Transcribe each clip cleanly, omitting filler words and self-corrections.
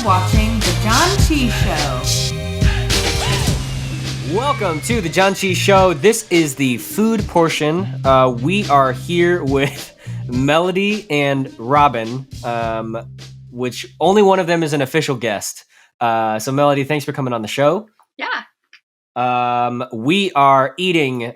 watching The Janchi Show. Welcome to The Janchi Show. This is the food portion. We are here with Melody and Robin, which only one of them is an official guest. So Melody, thanks for coming on the show. Yeah. We are eating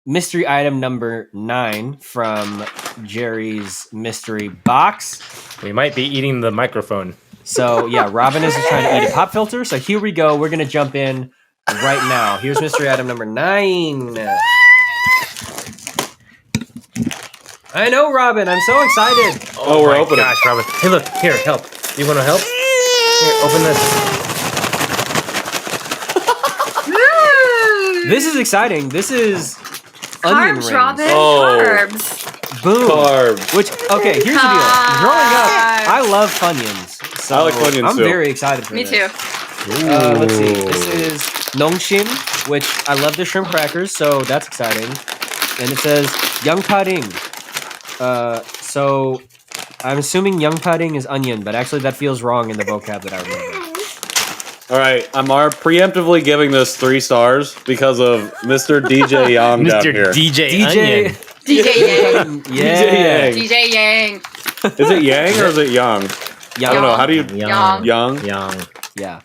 mystery item number 9 from Jerry's mystery box. We might be eating the microphone. So yeah, Robin is trying to eat a pop filter. So here we go. We're going to jump in right now. Here's mystery item number 9. I know, Robin. I'm so excited. Oh, we're opening. Gosh, Robin. Hey, look. Here, help. You want to help? Here, open this. This is exciting. This is onion rings. Carbs, Robin. Oh. Carbs. Boom. Carbs. Which, okay, here's the deal. Growing up, I love Funyuns. So I like Funyuns I'm too. very excited for Me this. too. Let's see. This is Nongshim, which I love the shrimp crackers, so that's exciting. And it says Young Pudding. So I'm assuming Young Pudding is onion, but actually that feels wrong in the vocab that I remember. All right, I'm preemptively giving this 3 stars because of Mr. DJ Yang down Mr. here. DJ Onion. DJ Yang. Yeah. DJ Yang. Is it Yang or is it Yang? Young. I don't know. How do you Yang. Yang? Yeah.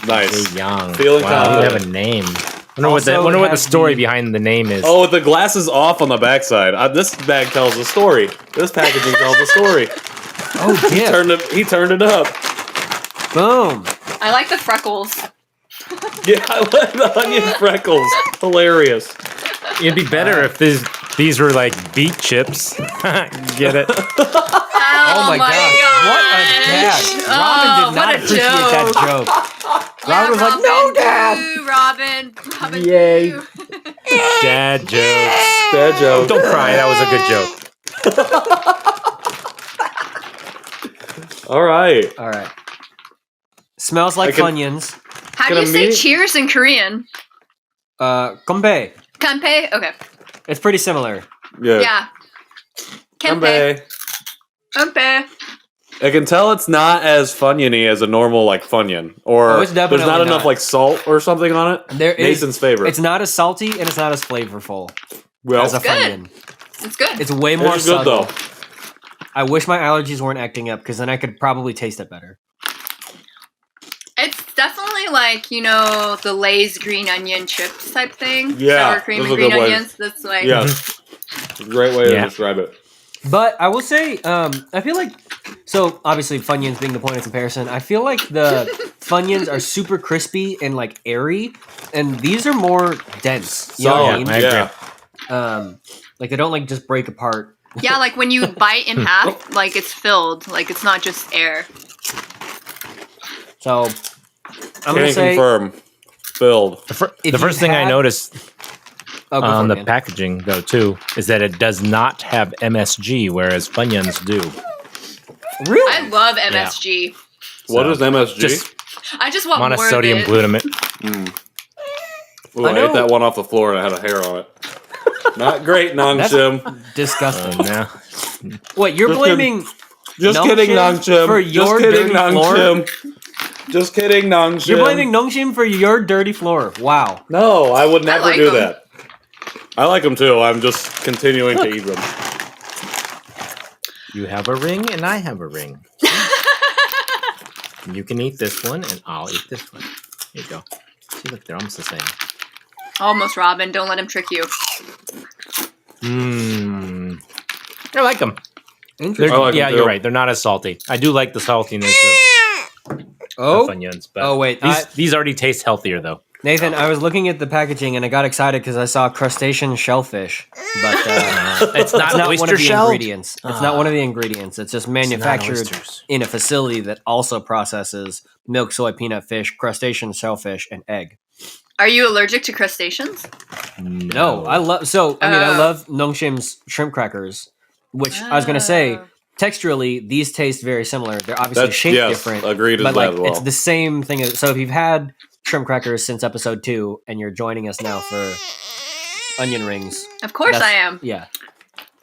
Nice. Young. Feeling Wow, you confident. have a name. Wonder Also, what it the has story the- behind the name is. Oh, with the glasses off on the backside. This bag tells a story. This packaging tells a story. Oh, yeah. He turned it up. Boom. I like the freckles. Yeah, I like the onion freckles. Hilarious. It'd be better if these were like beet chips. Get it? Oh my gosh. What a dad. Robin did not appreciate that joke. Robin was like, no, Dad. Robin. Robin. Yay. boo. Dad jokes. Bad joke. Don't cry. That was a good joke. All right. All right. Smells like I can- Funyuns. How do you say cheers in Korean? Konbae. Kanpei? Okay. It's pretty similar. Yeah. Yeah. Kanpei. Kanpei. I can tell it's not as Funyun-y as a normal like Funyun, or Oh, it's there's definitely not enough not. like salt or something on it. There is. Nathan's favorite. It's not as salty and it's not as flavorful well, as a Good. Funyun. It's good. It's way more it's good subtle. though. I wish my allergies weren't acting up because then I could probably taste it better. It's definitely like, you know, the Lay's green onion chips type thing. Yeah, Sour cream those and are green good ways. onions. That's like, Yeah, great way to Yeah. describe it. But I will say, I feel like, so obviously Funyuns being the point of comparison, I feel like the Funyuns are super crispy and like airy, and these are more dense. You know what I mean? I agree. Like they don't like just break apart. yeah, like when you bite in half, like it's filled. Like it's not just air. So I'm gonna Can say confirm. Filled. if The you first thing I had- noticed Oh, go on for the it, man. packaging, though, too, is that it does not have MSG, whereas Funyuns do. Really? I love MSG. What So, is MSG? Just I just want more of monosodium it. glutamate. Ooh, I I know- ate that one off the floor and I had a hair on it. Not great, Nongshim. Disgusting. No. Wait, you're Just blaming Just Nongshim kidding, Nongshim. for Just your kidding, dirty floor? Nongshim. Just kidding, Nongshim. you're blaming Nongshim for your dirty floor. Wow. No, I would never like do them. that. I like them too. I'm just continuing to eat them. You have a ring, and I have a ring. You can eat this one, and I'll eat this one. Here you go. See, look, they're almost the same. Almost, Robin. Don't let him trick you. Mmm. I like them. Interesting. I like 'em Yeah, too. you're right. They're not as salty. I do like the saltiness of Oh, Funyuns, but Oh, wait, these already taste healthier, though. Nathan, I was looking at the packaging and I got excited because I saw crustacean shellfish, but It's not it's not one oyster of the shell. ingredients. It's not one of the ingredients. It's just manufactured oysters. in a facility that also processes milk, soy, peanut, fish, crustacean, shellfish, and egg. Are you allergic to crustaceans? No, I love. So I mean, I love Nongshim's shrimp crackers, which I was gonna say Oh. texturally these taste very similar. They're obviously shaped different. Agreed But as like that as well. it's the same thing. So if you've had shrimp crackers since episode 2 and you're joining us now for onion rings, Of course that's- I am. Yeah.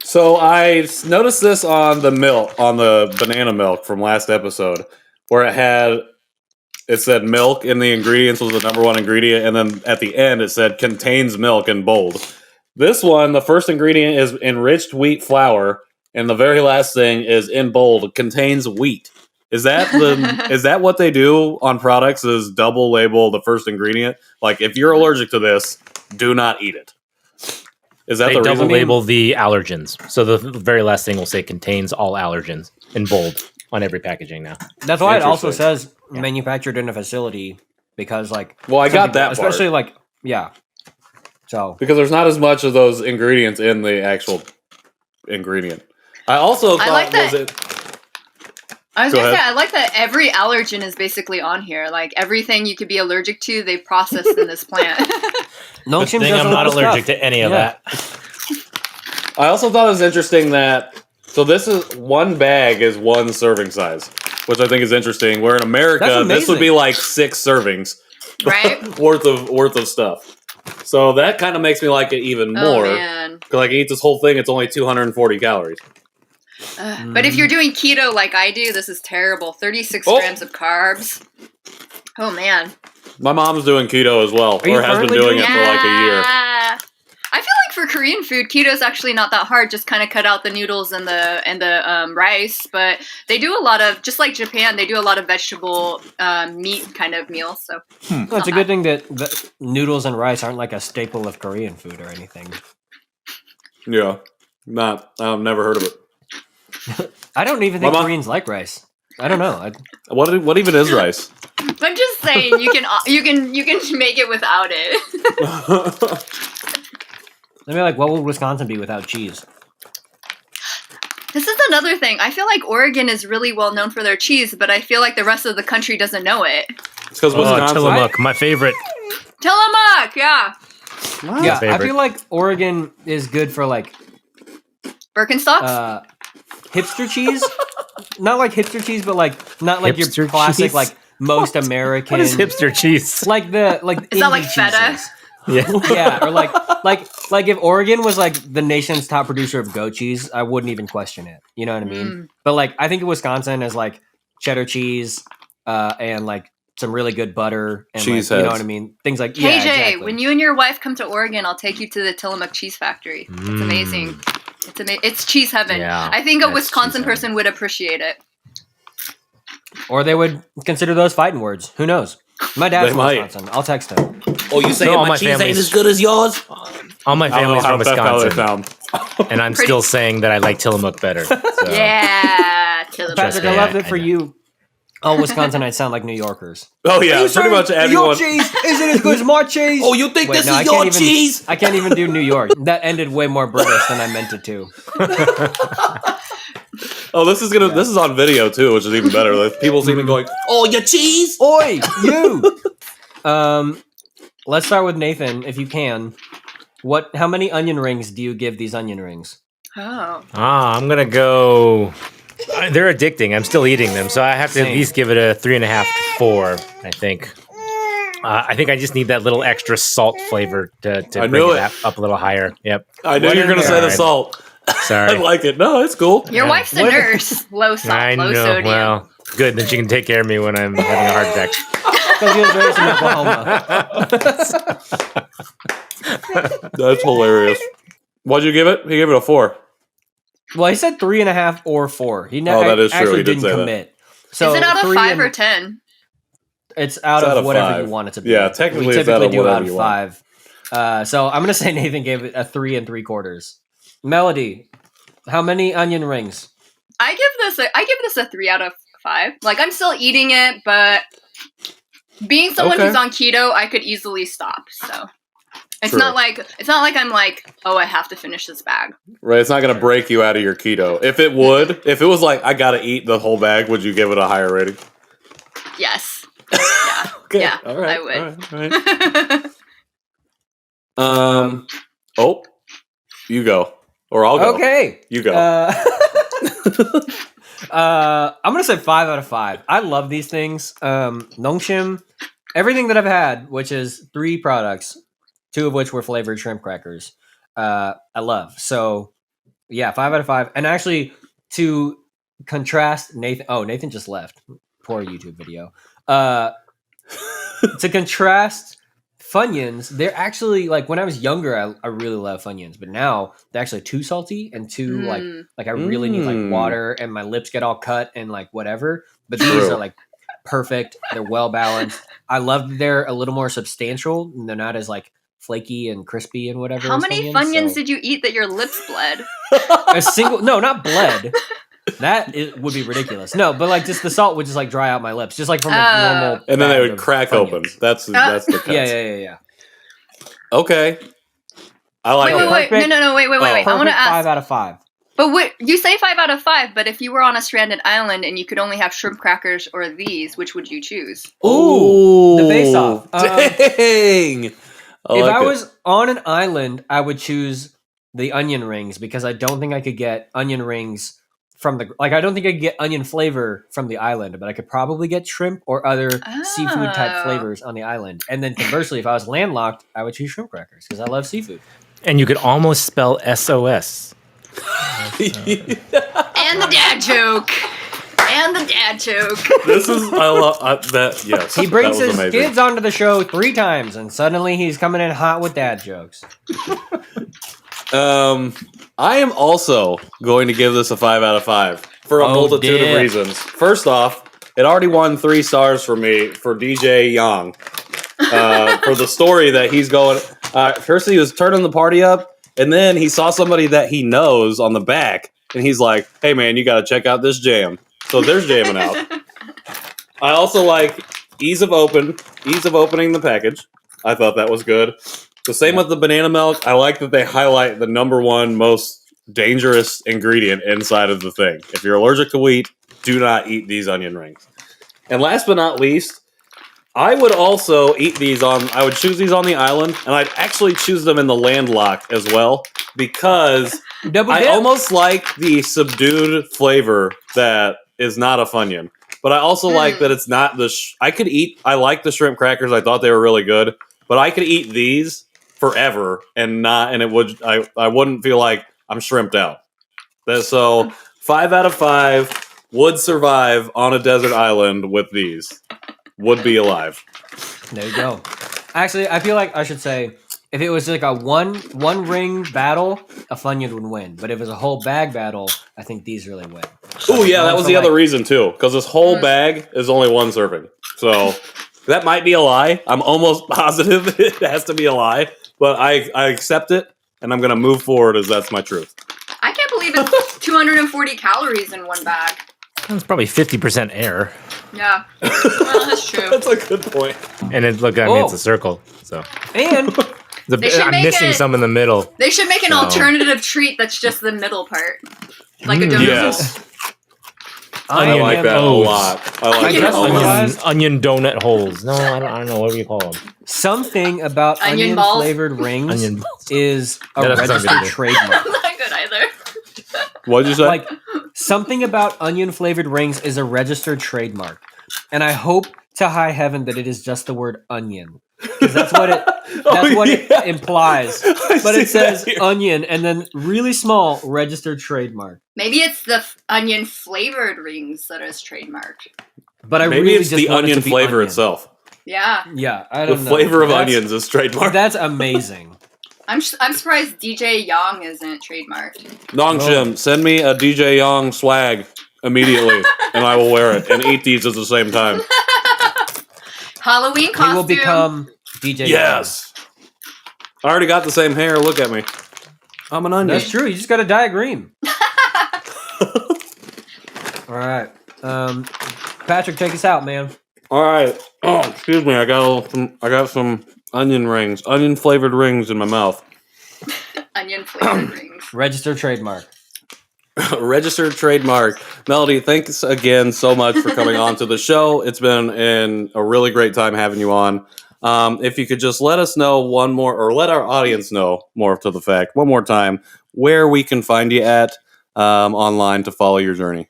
So I noticed this on the milk, on the banana milk from last episode. where it said milk in the ingredients was the number one ingredient, and then at the end it said contains milk in bold. This one, the first ingredient is enriched wheat flour, and the very last thing is in bold contains wheat. Is that what they do on products? Is double label the first ingredient? Like if you're allergic to this, do not eat it. Is that They the double reason? label the allergens. So the very last thing will say contains all allergens in bold on every packaging now. That's why it also Interesting. says manufactured in a facility because, like, Well, I some got people- that part. especially like, yeah. So Because there's not as much of those ingredients in the actual ingredient. I also thought like that. was it. I was Go gonna say, ahead. I like that every allergen is basically on here. Like everything you could be allergic to, they've processed in this plant. Nongshim Thing does I'm a lot not of allergic stuff. to any of Yeah. that. I also thought it was interesting that this is one bag is one serving size, which I think is interesting. Where in America, That's this would be amazing. like 6 servings Right? worth of stuff. So that kind of makes me like it even Oh more. man. Because I can eat this whole thing. It's only 240 calories. But if you're doing keto like I do, this is terrible. 36 Oh. grams of carbs. Oh man. My mom's doing keto as well, Are you or has been currently doing doing it for like a year. Yeah. I feel like for Korean food, keto is actually not that hard. Just kind of cut out the noodles and the rice. But they do a lot of, just like Japan, they do a lot of vegetable meat kind of meals. So Well, it's a good thing that the noodles and rice aren't like a staple of Korean food or anything. Yeah, I've never heard of it. I don't even think Mama? Koreans like rice. I don't know. What even is rice? I'm just saying you can make it without it. I mean, like, what would Wisconsin be without cheese? This is another thing. I feel like Oregon is really well known for their cheese, but I feel like the rest of the country doesn't know it. It's because Oh, Wisconsin. Tillamook, my favorite. Tillamook, yeah. Yeah, I favorite. feel like Oregon is good for like Birkenstocks? hipster cheese. Not like hipster cheese, but like not like Hipster your classic cheese? like most American. What is hipster cheese? Like the like. Is that like indie feta? cheeses. Yeah. Yeah, or like if Oregon was like the nation's top producer of goat cheese, I wouldn't even question it. You know what I mean? But like I think Wisconsin is like cheddar cheese and like some really good butter and Cheese like, you know heads. what I mean? Things like KJ, yeah, exactly. when you and your wife come to Oregon, I'll take you to the Tillamook Cheese Factory. It's amazing. It's cheese heaven. Yeah, I think a that's Wisconsin cheese person would appreciate it. Or they would consider those fighting words. Who knows? My dad's They from might. Wisconsin. I'll text him. Oh, you saying No, my my cheese ain't family's- as good as yours? All my I don't know family's how from that's how they Wisconsin, found. and I'm Pretty- still saying that I like Tillamook better. So. Yeah, Tillamook. Patrick, Yeah, I loved it I for know. you. All Wisconsinites sound like New Yorkers. Oh yeah, pretty much everyone. Your cheese isn't as good as my cheese. Oh, you think Wait, this no, I is can't your even- cheese? I can't even do New York. That ended way more British than I meant it to. Oh, this is on video too, which is even better. Like, people see me going, "Oh, your cheese." Oi, you. Let's start with Nathan, if you can. How many onion rings do you give these onion rings? Oh. I'm gonna go. They're addicting. I'm still eating them, so I have to at Same. least give it a 3.5 to 4. I think. I think I just need that little extra salt flavor to I bring knew it it. up a little higher. Yep. I knew What you were in gonna there? say the salt. Sorry. I like it. No, it's cool. Your Yeah. wife's a What- nurse. Low salt, I low know. sodium. Well, good. Then she can take care of me when I'm having a heart attack. Because he was raised in Oklahoma. That's hilarious. What'd you give it? He gave it a 4. Well, he said 3.5 or 4. He Oh, that is true. actually He did didn't say that. commit. So is it out of 3 5 or and- 10? It's out It's of out of whatever 5. you want it to be. Yeah, technically we it's out typically of do whatever out of you want. 5. So I'm gonna say Nathan gave it a 3 3/4. Melody, how many onion rings? I give this a 3 out of 5. Like I'm still eating it, but being someone Okay. who's on keto, I could easily stop. So it's True. not like I'm like, oh, I have to finish this bag. Right, it's not gonna break you out of your keto. If it would, if it was like I gotta eat the whole bag, would you give it a higher rating? Yes. Yeah. Yeah. all right, I would. all right, all right. Oh, you go, or I'll go. Okay. You go. I'm gonna say 5 out of 5. I love these things. Nongshim, everything that I've had, which is 3 products, 2 of which were flavored shrimp crackers. I love. So yeah, 5 out of 5. And actually, to contrast Nathan. Oh, Nathan just left. poor YouTube video. To contrast Funyuns, they're actually like when I was younger, I really love Funyuns, but now they're actually too salty and too like I really need like water and my lips get all cut and like whatever. But these are like perfect. They're well balanced. I love that they're a little more substantial and they're not as like flaky and crispy and whatever. How many Funyuns did you eat that your lips bled? No, not bled. Would be ridiculous. No, but like just the salt would just like dry out my lips, just like from a normal. And then they would of crack Funyuns. open. That's the cuts. Yeah. Okay. I like it. Wait. No. Wait. I want to ask. 5 out of 5. But you say 5 out of 5, but if you were on a stranded island and you could only have shrimp crackers or these, which would you choose? Ooh, the face off. Dang. If I was on an island, I would choose the onion rings because I don't think I could get onion rings from I don't think I could get onion flavor from the island, but I could probably get shrimp or other seafood type flavors on the island. And then conversely, if I was landlocked, I would choose shrimp crackers because I love seafood. And you could almost spell SOS. And the dad joke. This is I love that. Yes, he brings that was his amazing. kids onto the show 3 times, and suddenly he's coming in hot with dad jokes. I am also going to give this a 5 out of 5 for a multitude of reasons. First off, it already won 3 stars for me for DJ Yang for the story that he's going. First, he was turning the party up, and then he saw somebody that he knows on the back, and he's like, "Hey, man, you got to check out this jam." So there's jamming out. I also like ease of opening the package. I thought that was good. The same with the banana milk. I like that they highlight the number 1 most dangerous ingredient inside of the thing. If you're allergic to wheat, do not eat these onion rings. And last but not least, I would also eat these I would choose these on the island, and I'd actually choose them in the landlocked as well, because I almost like the subdued flavor that is not a Funyun. But I also like that it's not I like the shrimp crackers. I thought they were really good, but I could eat these forever I wouldn't feel like I'm shrimped out. So 5 out of 5 would survive on a desert island with these. Would be alive. There you go. Actually, I feel like I should say if it was like a one ring battle, a Funyun would win. But if it was a whole bag battle, I think these really win. Oh yeah, that was the other reason too, because this whole bag is only 1 serving. So that might be a lie. I'm almost positive it has to be a lie, but I accept it, and I'm gonna move forward as that's my truth. I can't believe it's 240 calories in 1 bag. It's probably 50% air. Yeah, well, that's true. That's a good point. And it's it's a circle. So And I'm missing some in the middle. They should make an alternative treat that's just the middle part, like a donut. Yes. I like that a lot. I like that a lot. Onion donut holes. No, I don't know. What do you call them? Something about Onion balls? flavored rings Onion balls. is a That doesn't sound registered good. trademark. Not good either. What'd you say? Like something about onion flavored rings is a registered trademark, and I hope to high heaven that it is just the word onion, because that's what it it implies. But it says onion and then really small registered trademark. Maybe it's the onion flavored rings that is trademarked. But I Maybe really it's just the want it onion to be flavor onion. itself. Yeah, Yeah, I The don't know. flavor of That's- onions is trademarked. That's amazing. I'm surprised DJ Yang isn't trademarked. Nongshim, send me a DJ Yang swag immediately, and I will wear it and eat these at the same time. Halloween He costume. will become DJ. Yes. I already got the same hair. Look at me. I'm an onion. That's true. You just got to dye green. All right. Patrick, take us out, man. All right. Oh, excuse me. I got some onion rings, onion flavored rings in my mouth. Onion flavored rings. Registered trademark. Registered trademark. Melody, thanks again so much for coming on to the show. It's been a really great time having you on. If you could just let us know let our audience know more to the fact, one more time, where we can find you at online to follow your journey.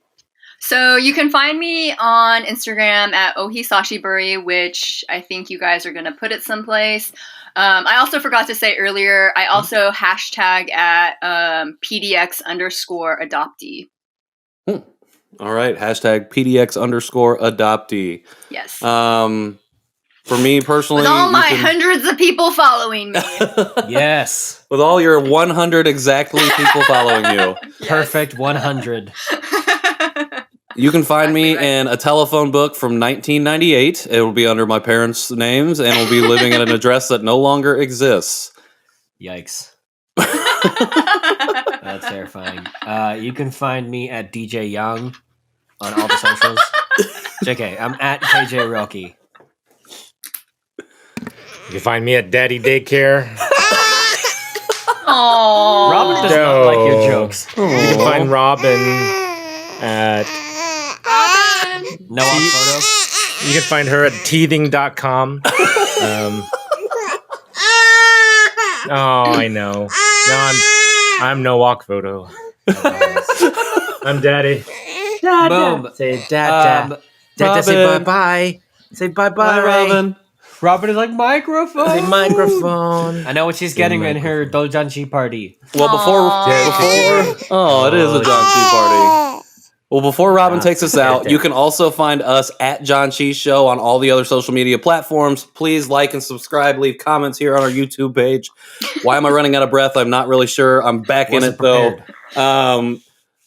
So you can find me on Instagram at ohisashiburi, which I think you guys are going to put it someplace. I also forgot to say earlier, I also hashtag at PDX_adoptee. All right. Hashtag PDX_adoptee. Yes. For me personally, With all my hundreds of people following me. Yes. with all your 100 exactly people following you, Perfect 100. you can find me Exactly right. in a telephone book from 1998. It will be under my parents' names and will be living at an address that no longer exists. Yikes. That's terrifying. You can find me at DJ Young on all the socials. JK, I'm at KJ Roki. You can find me at Daddy Daycare. Aww. Robin does not like your jokes. You can find Robin at... Nowack photo. You can find her at teething.com. Oh, I know. No, I'm Nowack photo. I'm Daddy. Boom. Say Dad. Dad, say Robin. bye-bye. Say bye-bye. Bye, Robin. Robin is like, microphone. Say microphone. I know what she's getting in her Janchi party. Well, before it is a Janchi party. Well, before Robin takes us out, you can also find us at Janchi Show on all the other social media platforms. Please like and subscribe. Leave comments here on our YouTube page. Why am I running out of breath? I'm not really sure. I'm back in it though.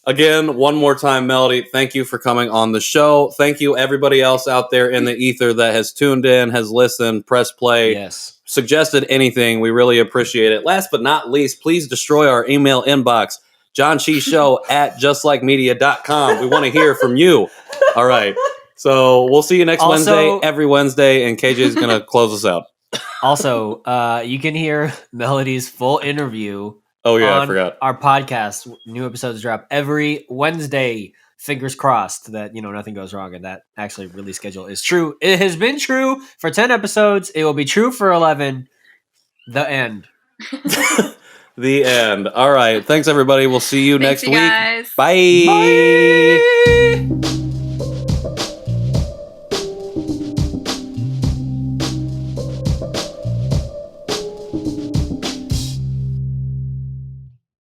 Again, one more time, Melody, thank you for coming on the show. Thank you, everybody else out there in the ether that has tuned in, has listened, pressed play, Yes. suggested anything. We really appreciate it. Last but not least, please destroy our email inbox, JanchiShow@justLikeMedia.com. We want to hear from you. All right. So we'll see you next Wednesday, every Wednesday, and KJ is going to close us out. Also, you can hear Melody's full interview. Oh, yeah, I on forgot. our podcast. New episodes drop every Wednesday. Fingers crossed that, nothing goes wrong and that actually release schedule is true. It has been true for 10 episodes. It will be true for 11. The end. The end. All right. Thanks, everybody. We'll see you next you week. guys. Bye. Bye.